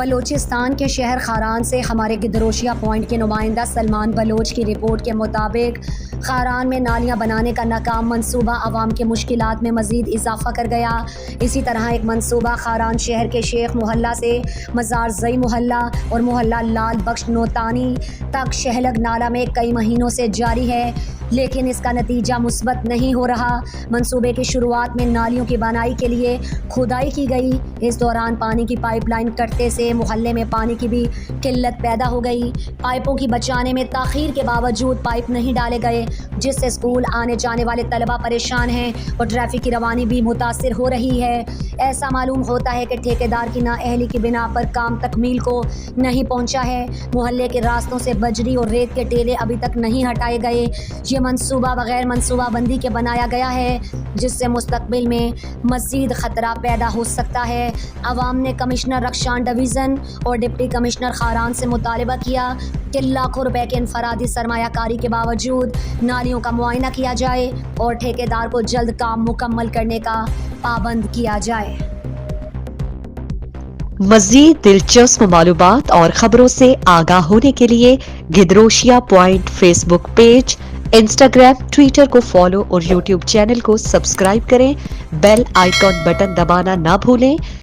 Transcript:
بلوچستان کے شہر خاران سے ہمارے گدروشیا پوائنٹ کے نمائندہ سلمان بلوچ کی رپورٹ کے مطابق خاران میں نالیاں بنانے کا ناکام منصوبہ عوام کے مشکلات میں مزید اضافہ کر گیا۔ اسی طرح ایک منصوبہ خاران شہر کے شیخ محلہ سے مزار زئی محلہ اور محلہ لال بخش نوتانی تک شہلگ نالہ میں کئی مہینوں سے جاری ہے، لیکن اس کا نتیجہ مثبت نہیں ہو رہا۔ منصوبے کی شروعات میں نالیوں کی بنائی کے لیے کھدائی کی گئی۔ اس دوران پانی کی پائپ لائن کٹنے سے محلے میں پانی کی بھی قلت پیدا ہو گئی۔ پائپوں کی بچانے میں تاخیر کے باوجود پائپ نہیں ڈالے گئے، جس سے اسکول آنے جانے والے طلبہ پریشان ہیں اور ٹریفک کی روانی بھی متاثر ہو رہی ہے۔ ایسا معلوم ہوتا ہے کہ ٹھیکیدار کی نااہلی کی بنا پر کام تکمیل کو نہیں پہنچا ہے۔ محلے کے راستوں سے بجری اور ریت کے ٹیلے ابھی تک نہیں ہٹائے گئے۔ یہ منصوبہ بغیر منصوبہ بندی کے بنایا گیا ہے، جس سے مستقبل میں مزید خطرہ پیدا ہو سکتا ہے۔ عوام نے کمشنر رخشان ڈویژن اور ڈپٹی کمشنر خاران سے مطالبہ کیا کہ لاکھوں روپے کے انفرادی سرمایہ کاری کے باوجود نالیوں کا معائنہ کیا جائے اور ٹھیکیدار کو جلد کام مکمل کرنے کا پابند کیا جائے۔ مزید دلچسپ معلومات اور خبروں سے آگاہ ہونے کے لیے Gedrosia point Facebook page, Instagram, Twitter کو فالو اور یوٹیوب چینل کو سبسکرائب کریں۔ بیل آئیکن بٹن دبانا نہ بھولیں